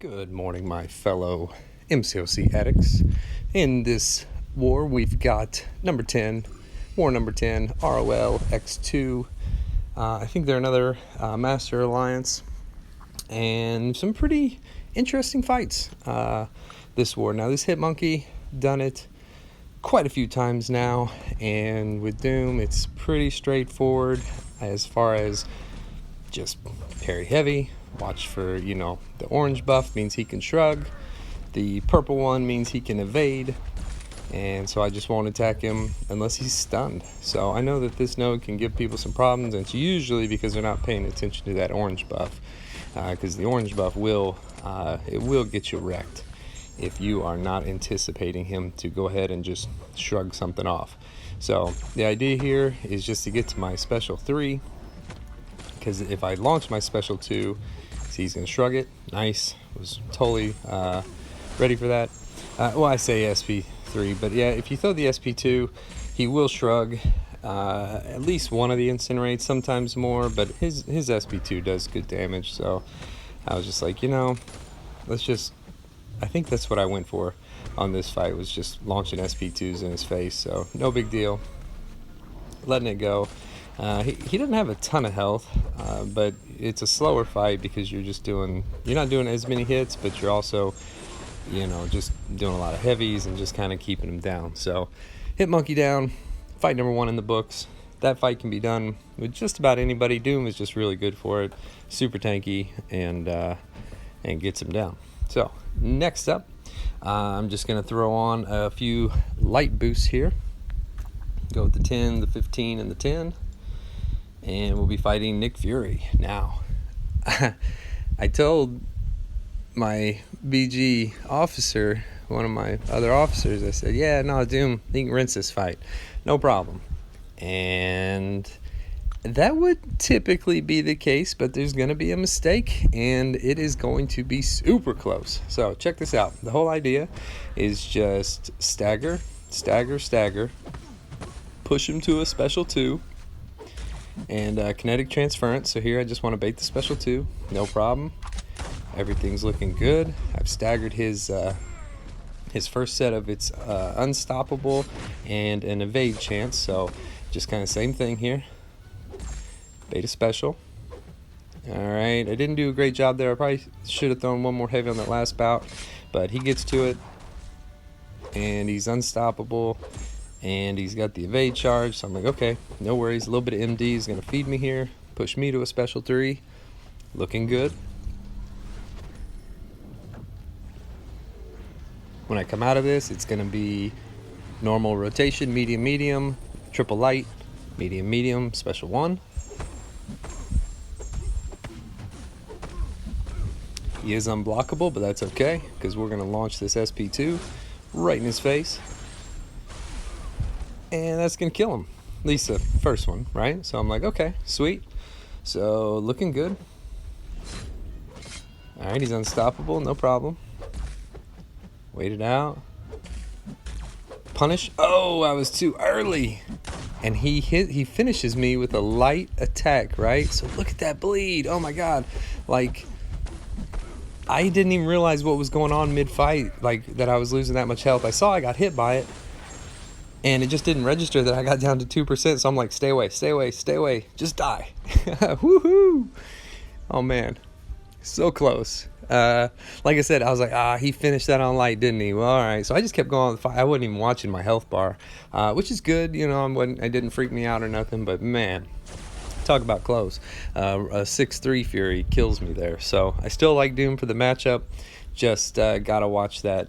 Good morning, my fellow MCOC addicts. In this war, we've got number 10, war number 10, rolx2. I think they're another Master Alliance, and some pretty interesting fights this war. Now, this Hitmonkey done it quite a few times now, and with Doom, it's pretty straightforward as far as just parry heavy. Watch for, the orange buff means he can shrug. The purple one means he can evade. And so I just won't attack him unless he's stunned. So I know that this node can give people some problems, and it's usually because they're not paying attention to that orange buff. Because the orange buff will get you wrecked if you are not anticipating him to go ahead and just shrug something off. So the idea here is just to get to my special 3. Because if I launch my special 2, he's going to shrug it. Nice. Was totally ready for that. Well, I say SP3, but yeah, if you throw the SP2, he will shrug at least one of the incinerates, sometimes more, but his SP2 does good damage. So I was just like, I think that's what I went for on this fight, was just launching SP2s in his face. So no big deal. Letting it go. He doesn't have a ton of health, but it's a slower fight because you're not doing as many hits, but you're also, just doing a lot of heavies and just kind of keeping him down. So, Hitmonkey down, fight number 1 in the books. That fight can be done with just about anybody. Doom is just really good for it, super tanky, and gets him down. So, next up, I'm just going to throw on a few light boosts here. Go with the 10, the 15, and the 10. And we'll be fighting Nick Fury. Now, I told my BG officer, one of my other officers, I said, yeah, no, Doom, he can rinse this fight. No problem. And that would typically be the case, but there's going to be a mistake, and it is going to be super close. So check this out. The whole idea is just stagger, push him to a special 2, and kinetic transference. So here I just want to bait the special 2, no problem. Everything's looking good. I've staggered his first set of its unstoppable and an evade chance. So just kind of same thing here. Bait a special. Alright, I didn't do a great job there. I probably should have thrown one more heavy on that last bout, but he gets to it, and he's unstoppable. And he's got the evade charge, so I'm like, okay, no worries. A little bit of MD is going to feed me here, push me to a special 3. Looking good. When I come out of this, it's going to be normal rotation, medium, medium, triple light, medium, medium, special 1. He is unblockable, but that's okay, because we're going to launch this SP2 right in his face. And that's going to kill him. At least the first one, right? So I'm like, okay, sweet. So, looking good. Alright, he's unstoppable, no problem. Wait it out. Punish. Oh, I was too early. And he finishes me with a light attack, right? So look at that bleed. Oh my god. Like, I didn't even realize what was going on mid-fight, like, that I was losing that much health. I saw I got hit by it, and it just didn't register that I got down to 2%, so I'm like, stay away, just die. Woohoo! Oh man, so close. Like I said, I was like, he finished that on light, didn't he? Well, alright, so I just kept going on the fight. I wasn't even watching my health bar, which is good, it didn't freak me out or nothing, but man, talk about close. A 6-3 Fury kills me there, so I still like Doom for the matchup, just gotta watch that,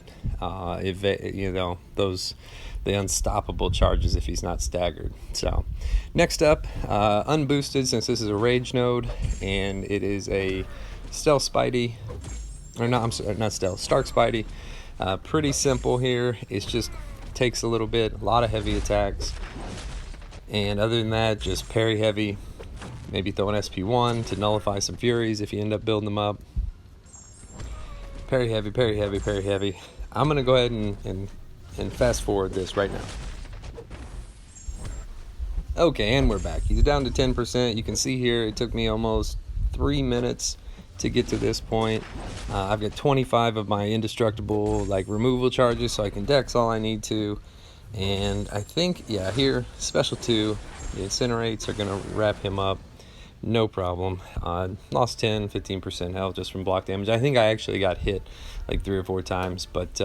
the unstoppable charges if he's not staggered. So next up, unboosted, since this is a rage node, and it is a stealth Spidey, or not, I'm sorry, not stealth, Stark Spidey. Pretty simple here. It just takes a lot of heavy attacks, and other than that, just parry heavy, maybe throw an SP1 to nullify some Furies if you end up building them up. Parry heavy. I'm gonna go ahead and fast forward this right now. Okay, and we're back. He's down to 10%. You can see here it took me almost 3 minutes to get to this point. I've got 25 of my indestructible like removal charges, so I can dex all I need to. And I think, yeah, here, special 2, the incinerates are going to wrap him up. No problem. Lost 10-15% health just from block damage. I think I actually got hit like 3 or 4 times, but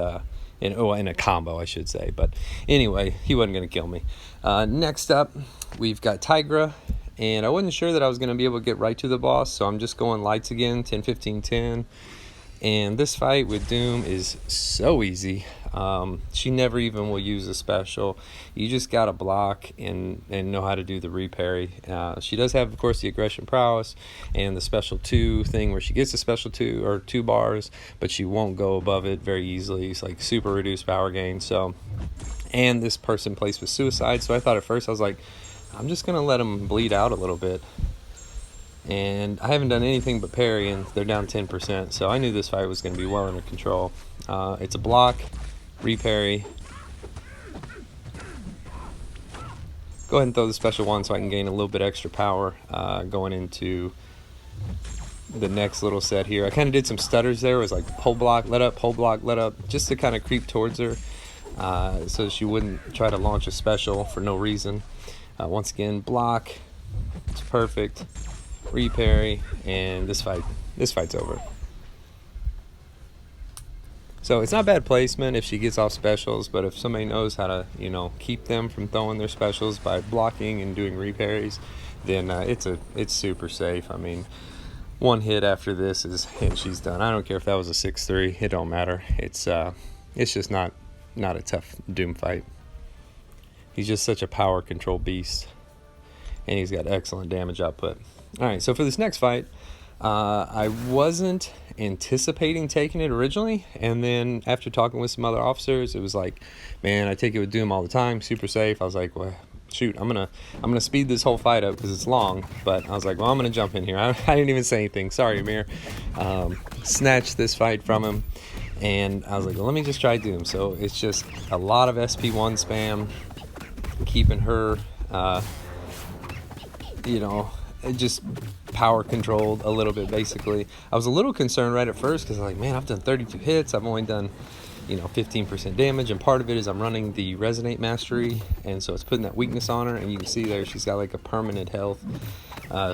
in a combo, I should say. But anyway, he wasn't going to kill me. Next up, we've got Tigra, and I wasn't sure that I was going to be able to get right to the boss, so I'm just going lights again, 10-15-10. And this fight with Doom is so easy. She never even will use a special. You just gotta block and know how to do the reparry. She does have, of course, the aggression prowess and the special 2 thing where she gets a special 2 or 2 bars, but she won't go above it very easily. It's like super reduced power gain. So, and this person plays with suicide. So I thought at first, I was like, I'm just gonna let him bleed out a little bit. And I haven't done anything but parry, and they're down 10%, so I knew this fight was going to be well under control. It's a block, reparry. Go ahead and throw the special 1 so I can gain a little bit extra power going into the next little set here. I kind of did some stutters there. It was like hold block, let up, hold block, let up, just to kind of creep towards her so she wouldn't try to launch a special for no reason. Once again, block. It's perfect. Reparry, and this fight's over. So it's not bad placement if she gets off specials, but if somebody knows how to, keep them from throwing their specials by blocking and doing reparries, then it's super safe. I mean, 1 hit after this and she's done. I don't care if that was a 6-3, it don't matter. It's just not a tough Doom fight. He's just such a power control beast, and he's got excellent damage output. Alright, so for this next fight, I wasn't anticipating taking it originally, and then after talking with some other officers, it was like, man, I take it with Doom all the time, super safe. I was like, well, shoot, I'm gonna speed this whole fight up because it's long, but I was like, well, I'm gonna jump in here. I didn't even say anything. Sorry, Amir. Snatched this fight from him, and I was like, well, let me just try Doom. So it's just a lot of SP1 spam, keeping her, just power controlled a little bit. Basically, I was a little concerned right at first because I'm like, man, I've done 32 hits, I've only done 15% damage, and part of it is I'm running the resonate mastery, and so it's putting that weakness on her, and you can see there she's got like a permanent health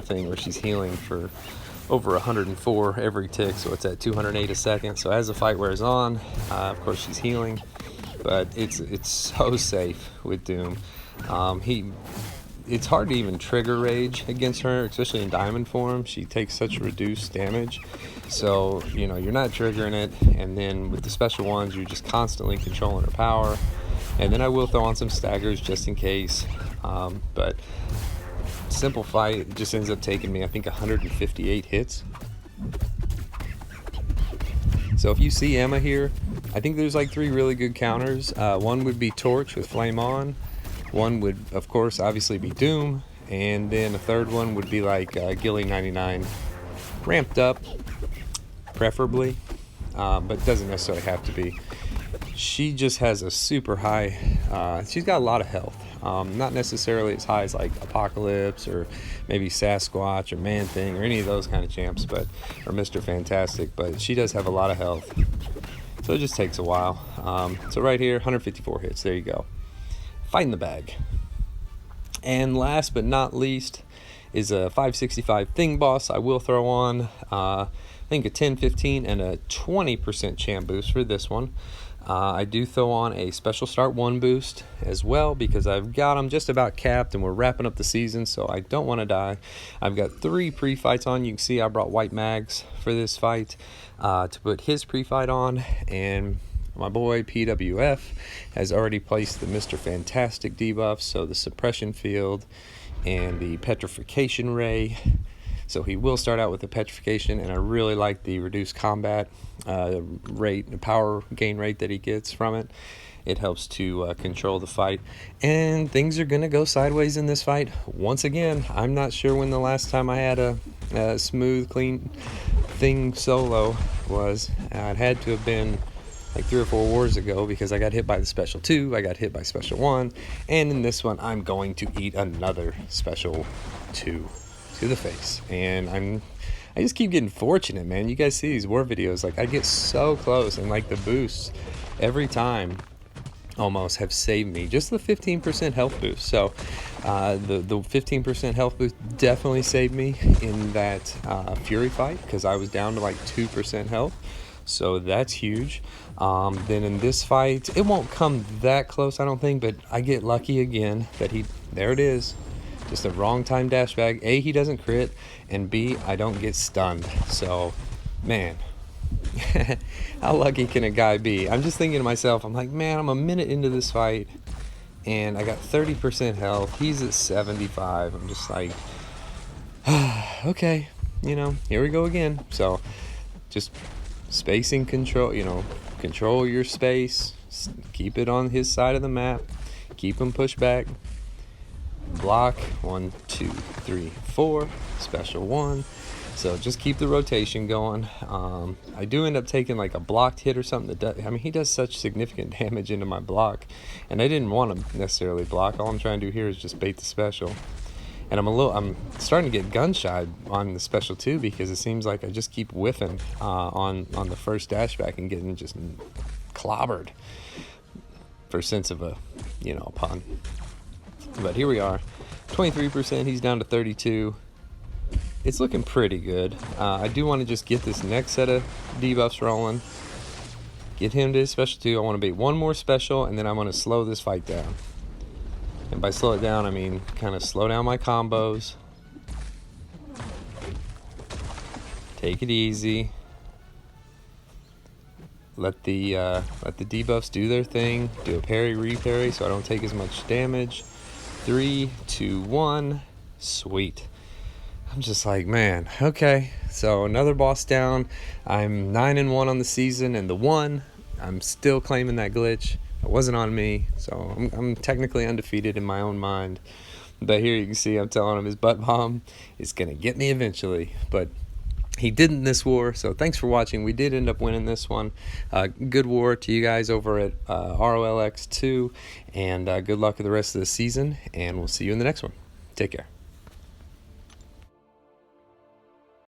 thing where she's healing for over 104 every tick, so it's at 208 a second. So as the fight wears on, of course she's healing, but it's so safe with Doom. It's hard to even trigger rage against her, especially in diamond form. She takes such reduced damage, so you're not triggering it, and then with the special ones you're just constantly controlling her power. And then I will throw on some staggers just in case, but simple fight just ends up taking me, I think, 158 hits. So if you see Emma here, I think there's like 3 really good counters. One would be Torch with Flame On. One would, of course, obviously be Doom, and then a third one would be like Gilly 99, ramped up, preferably, but doesn't necessarily have to be. She just has a super high, she's got a lot of health, not necessarily as high as like Apocalypse or maybe Sasquatch or Man-Thing or any of those kind of champs, or Mr. Fantastic, but she does have a lot of health, so it just takes a while. So right here, 154 hits, there you go. Fight in the bag. And last but not least is a 565 Thing Boss. I will throw on I think a 10, 15, and a 20% champ boost for this one. I do throw on a special start 1 boost as well because I've got them just about capped and we're wrapping up the season, so I don't want to die. I've got 3 pre-fights on. You can see I brought white mags for this fight to put his pre-fight on, and my boy PWF has already placed the Mr. Fantastic debuffs, so the suppression field and the petrification ray. So he will start out with the petrification, and I really like the reduced combat rate, the power gain rate that he gets from it. It helps to control the fight, and things are going to go sideways in this fight. Once again, I'm not sure when the last time I had a smooth, clean Thing solo was. It had to have been like 3 or 4 wars ago because I got hit by the special 2, I got hit by special 1, and in this one I'm going to eat another special 2 to the face. And I just keep getting fortunate, man. You guys see these war videos, like I get so close, and like the boosts every time almost have saved me. Just the 15% health boost. So the 15% health boost definitely saved me in that Fury fight, because I was down to like 2% health. So that's huge. Then in this fight, it won't come that close, I don't think, but I get lucky again that there it is. Just a wrong time dash bag. A, he doesn't crit, and B, I don't get stunned. So, man, how lucky can a guy be? I'm just thinking to myself, I'm like, man, I'm a minute into this fight, and I got 30% health. He's at 75. I'm just like, okay, here we go again. So, just spacing control, control your space. Keep it on his side of the map. Keep him pushed back. Block 1, 2, 3, 4, special 1. So just keep the rotation going. I do end up taking like a blocked hit or something he does such significant damage into my block, and I didn't want to necessarily block. All I'm trying to do here is just bait the special. And I'm starting to get gun shy on the special too, because it seems like I just keep whiffing on the first dash back and getting just clobbered, for sense of a pun. But here we are, 23%. He's down to 32. It's looking pretty good. I do want to just get this next set of debuffs rolling. Get him to his special 2. I want to bait one more special, and then I want to slow this fight down. And by slow it down, I mean kind of slow down my combos. Take it easy. Let the debuffs do their thing. Do a parry, reparry, so I don't take as much damage. 3, 2, 1. Sweet. I'm just like, man, okay. So another boss down. I'm 9-1 on the season, and the 1, I'm still claiming that glitch. It wasn't on me, so I'm technically undefeated in my own mind. But here you can see I'm telling him his butt bomb is gonna get me eventually. But he didn't this war, so thanks for watching. We did end up winning this one. Good war to you guys over at rolx2, and good luck with the rest of the season, and we'll see you in the next one. Take care.